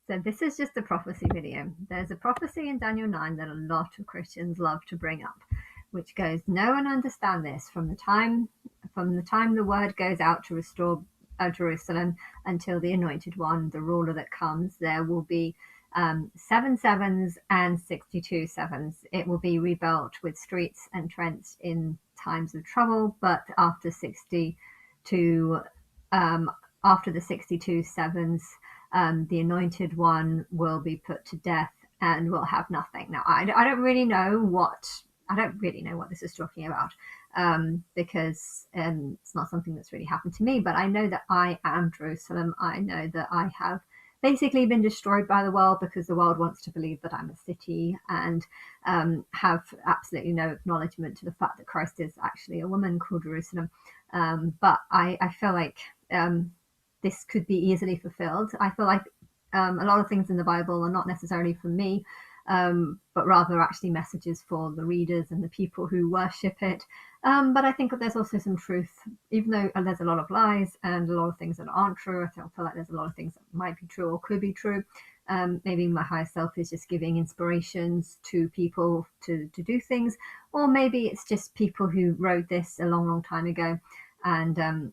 So this is just a prophecy video. There's a prophecy in Daniel 9 that a lot of Christians love to bring up, which goes, no one understand this from the time the word goes out to restore Jerusalem until the anointed one, the ruler that comes, there will be 7 sevens and 62 sevens. It will be rebuilt with streets and trench in times of trouble, but after the 62 sevens, the anointed one will be put to death and will have nothing. Now, I don't really know what this is talking about, because it's not something that's really happened to me. But I know that I am Jerusalem. I know that I have basically been destroyed by the world because the world wants to believe that I'm a city, and have absolutely no acknowledgement to the fact that Christ is actually a woman called Jerusalem. But I feel like this could be easily fulfilled. I feel like a lot of things in the Bible are not necessarily for me, but rather actually messages for the readers and the people who worship it. But I think that there's also some truth, even though there's a lot of lies and a lot of things that aren't true. I feel like there's a lot of things that might be true or could be true. Maybe my higher self is just giving inspirations to people to do things, or maybe it's just people who wrote this a long, long time ago, and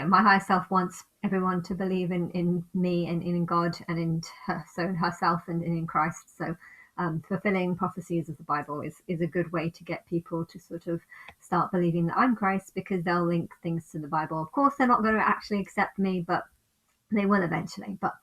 my higher self wants everyone to believe in me and in God and in herself and in Christ. So fulfilling prophecies of the Bible is a good way to get people to sort of start believing that I'm Christ, because they'll link things to the Bible. Of course, they're not going to actually accept me, but they will eventually. But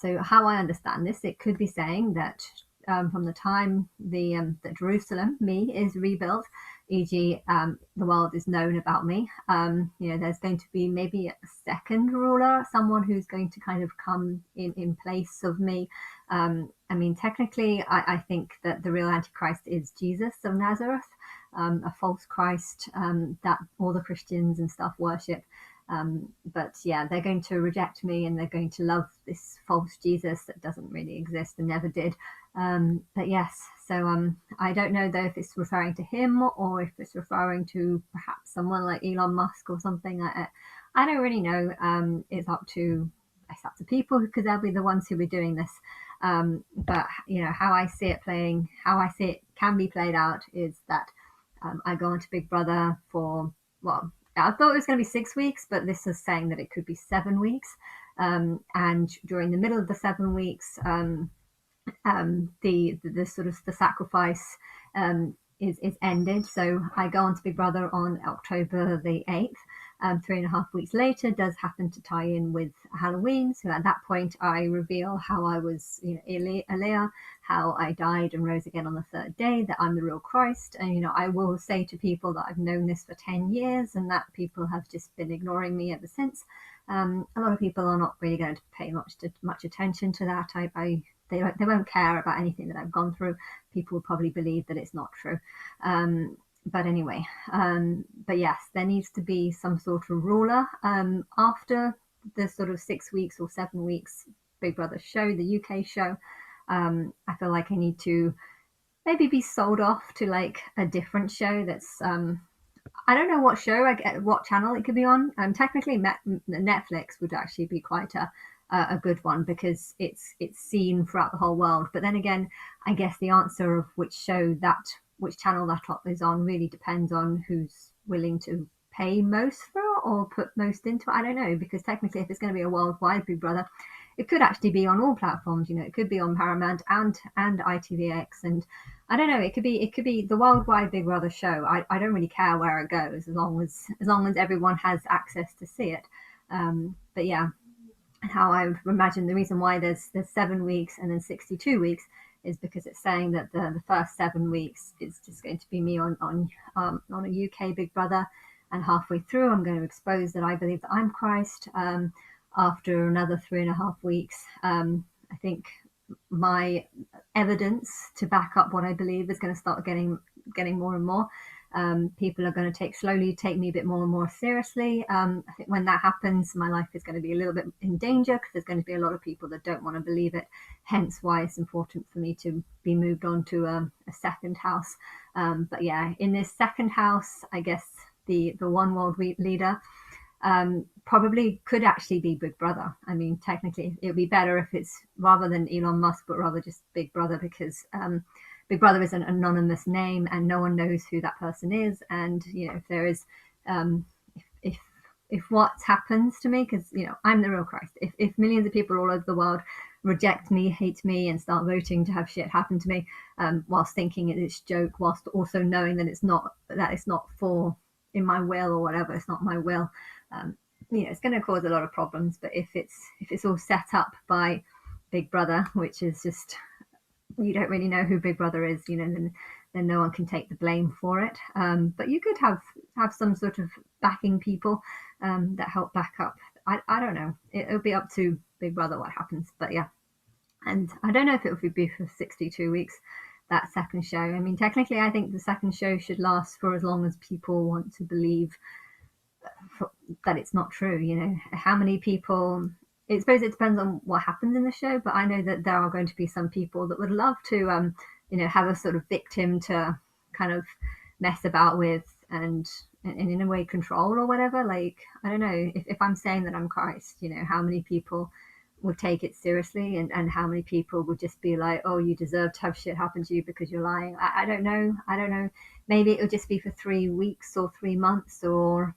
so how I understand this, it could be saying that from the time that Jerusalem, me, is rebuilt, e.g., the world is known about me. There's going to be maybe a second ruler, someone who's going to kind of come in place of me. Technically, I think that the real Antichrist is Jesus of Nazareth, a false Christ that all the Christians and stuff worship. But yeah, they're going to reject me and they're going to love this false Jesus that doesn't really exist and never did. But yes, so I don't know though if it's referring to him or if it's referring to perhaps someone like Elon Musk or something. I don't really know. It's up to people, because they'll be the ones who be doing this. But how I see it can be played out is that I go into Big Brother for, well, I thought it was going to be 6 weeks, but this is saying that it could be 7 weeks. And during the middle of the 7 weeks, the sort of the sacrifice is ended. So I go on to Big Brother on October the 8th. 3.5 weeks later does happen to tie in with Halloween. So at that point, I reveal how I was, Elia, how I died and rose again on the third day, that I'm the real Christ. And, I will say to people that I've known this for 10 years and that people have just been ignoring me ever since. A lot of people are not really going to pay much attention to that. They won't care about anything that I've gone through. People will probably believe that it's not true. But anyway, but yes, there needs to be some sort of ruler after the sort of 6 weeks or 7 weeks Big Brother show, the UK show. I feel like I need to maybe be sold off to like a different show that's I don't know what show, what channel it could be on. Technically, Netflix would actually be quite a good one, because it's seen throughout the whole world. But then again, I guess the answer of which channel that is on really depends on who's willing to pay most for it or put most into it. I don't know, because technically, if it's going to be a worldwide Big Brother, it could actually be on all platforms. It could be on Paramount and ITVX, and I don't know. It could be the worldwide Big Brother show. I don't really care where it goes, as long as everyone has access to see it. But yeah, how I would imagine the reason why there's 7 weeks and then 62 weeks is because it's saying that the first 7 weeks is just going to be me on a UK Big Brother, and halfway through I'm going to expose that I believe that I'm Christ. After another 3.5 weeks, I think my evidence to back up what I believe is going to start getting more and more. People are going to slowly take me a bit more and more seriously. I think when that happens, my life is going to be a little bit in danger, because there's going to be a lot of people that don't want to believe it. Hence why it's important for me to be moved on to a second house. But yeah, in this second house, I guess the one world leader probably could actually be Big Brother. I mean, technically, it would be better if it's rather than Elon Musk, but rather just Big Brother, because Big Brother is an anonymous name and no one knows who that person is. And if there is, um, if if what happens to me, because I'm the real Christ. If millions of people all over the world reject me, hate me, and start voting to have shit happen to me, whilst thinking it's a joke, whilst also knowing that it's not for in my will or whatever, it's not my will. Um, it's going to cause a lot of problems. But if it's all set up by Big Brother, which is just, you don't really know who Big Brother is, then no one can take the blame for it. But you could have some sort of backing people that help back up. I don't know. It'll be up to Big Brother what happens. But yeah, and I don't know if it would be for 62 weeks, that second show. I mean, technically, I think the second show should last for as long as people want to believe that it's not true. How many people? I suppose it depends on what happens in the show, but I know that there are going to be some people that would love to, have a sort of victim to kind of mess about with and in a way control or whatever. Like, I don't know, if I'm saying that I'm Christ, how many people would take it seriously, and how many people would just be like, oh, you deserve to have shit happen to you because you're lying. I don't know. Maybe it'll just be for 3 weeks or 3 months, or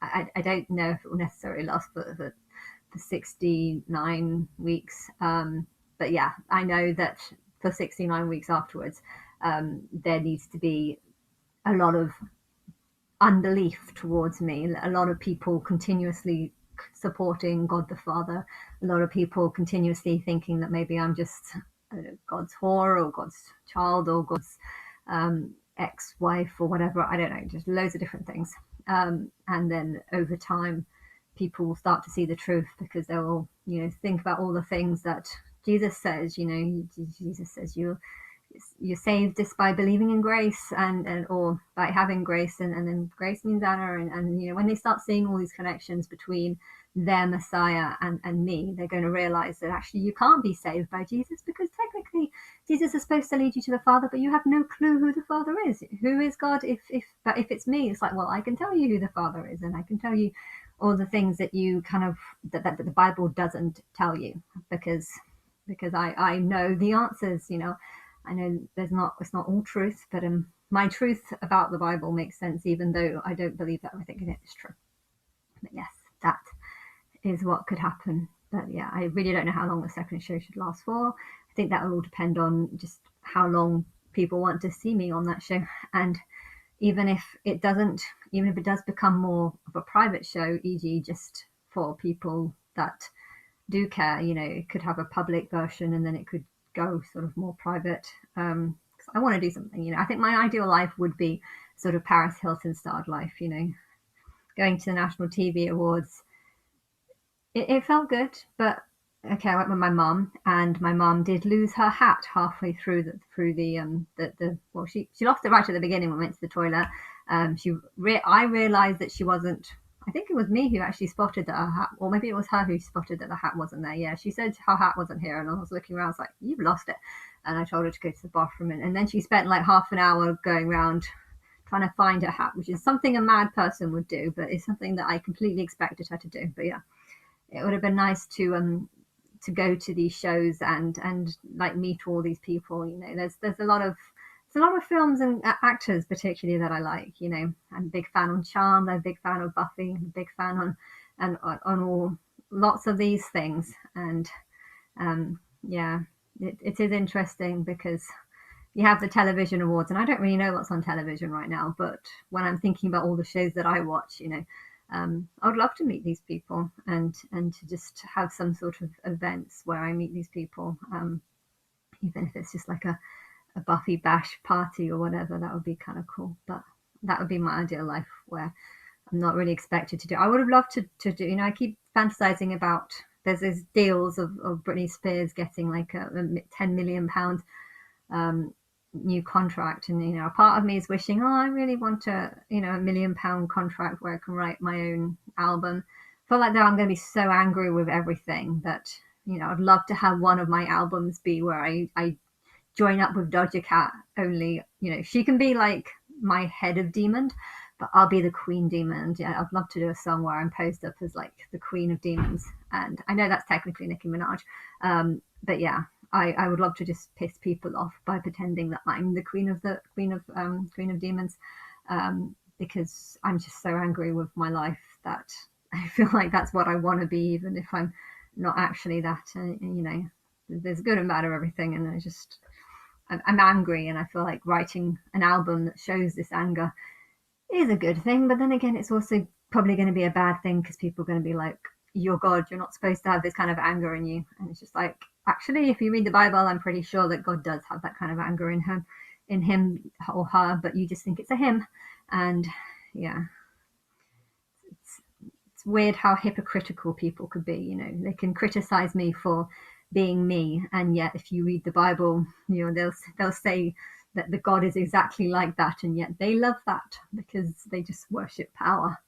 I don't know if it will necessarily last for 69 weeks. But yeah, I know that for 69 weeks afterwards, there needs to be a lot of unbelief towards me, a lot of people continuously supporting God the Father, a lot of people continuously thinking that maybe I'm just, I don't know, God's whore or God's child or God's ex-wife or whatever. I don't know, just loads of different things. And then over time, people will start to see the truth, because they will, think about all the things that Jesus says. Jesus says you're saved just by believing in grace and or by having grace, and then grace means honor, and when they start seeing all these connections between their Messiah and me, they're going to realize that actually you can't be saved by Jesus, because technically Jesus is supposed to lead you to the Father, but you have no clue who the Father is. Who is God? If it's me, it's like, well, I can tell you who the Father is, and I can tell you all the things that you kind of that the Bible doesn't tell you, because I know the answers. I know it's not all truth, but my truth about the Bible makes sense, even though I don't believe that everything in it is true. But yes, that is what could happen. But yeah, I really don't know how long the second show should last for. I think that will all depend on just how long people want to see me on that show. And even if it does become more of a private show, e.g. just for people that do care, it could have a public version and then it could go sort of more private. I want to do something. I think my ideal life would be sort of Paris Hilton styled life. Going to the National TV Awards. It felt good, but okay, I went with my mum, and my mum did lose her hat halfway through the well, she lost it right at the beginning when we went to the toilet. I realised that she wasn't. I think it was me who actually spotted that her hat, or maybe it was her who spotted that the hat wasn't there. Yeah, she said her hat wasn't here, and I was looking around, I was like, you've lost it. And I told her to go to the bathroom, and then she spent like half an hour going around trying to find her hat, which is something a mad person would do, but it's something that I completely expected her to do. But yeah, it would have been nice to go to these shows and like meet all these people. There's a lot of films and actors particularly that I like. I'm a big fan on Charmed, I'm a big fan of Buffy, I'm a big fan on all lots of these things. And yeah, it is interesting because you have the television awards, and I don't really know what's on television right now, but when I'm thinking about all the shows that I watch, I would love to meet these people and to just have some sort of events where I meet these people, even if it's just like a Buffy bash party or whatever. That would be kind of cool. But that would be my ideal life, where I'm not really expected to do. I would have loved to do. I keep fantasizing about, there's these deals of Britney Spears getting like a £10 million new contract, and a part of me is wishing, oh, I really want a £1 million contract where I can write my own album. I feel like that I'm going to be so angry with everything that I'd love to have one of my albums be where I join up with Doja Cat. Only she can be like my head of demon, but I'll be the queen demon. Yeah, I'd love to do a song where I'm posed up as like the queen of demons. And I know that's technically Nicki Minaj, but yeah, I would love to just piss people off by pretending that I'm the queen of demons, because I'm just so angry with my life that I feel like that's what I want to be, even if I'm not actually that. There's good and bad of everything, and I'm angry, and I feel like writing an album that shows this anger is a good thing. But then again, it's also probably going to be a bad thing because people are going to be like, "You're God. You're not supposed to have this kind of anger in you." And it's just like, actually, if you read the Bible, I'm pretty sure that God does have that kind of anger in him or her, but you just think it's a him. And yeah, it's it's weird how hypocritical people could be. They can criticize me for being me, and yet if you read the Bible, they'll say that the God is exactly like that, and yet they love that because they just worship power.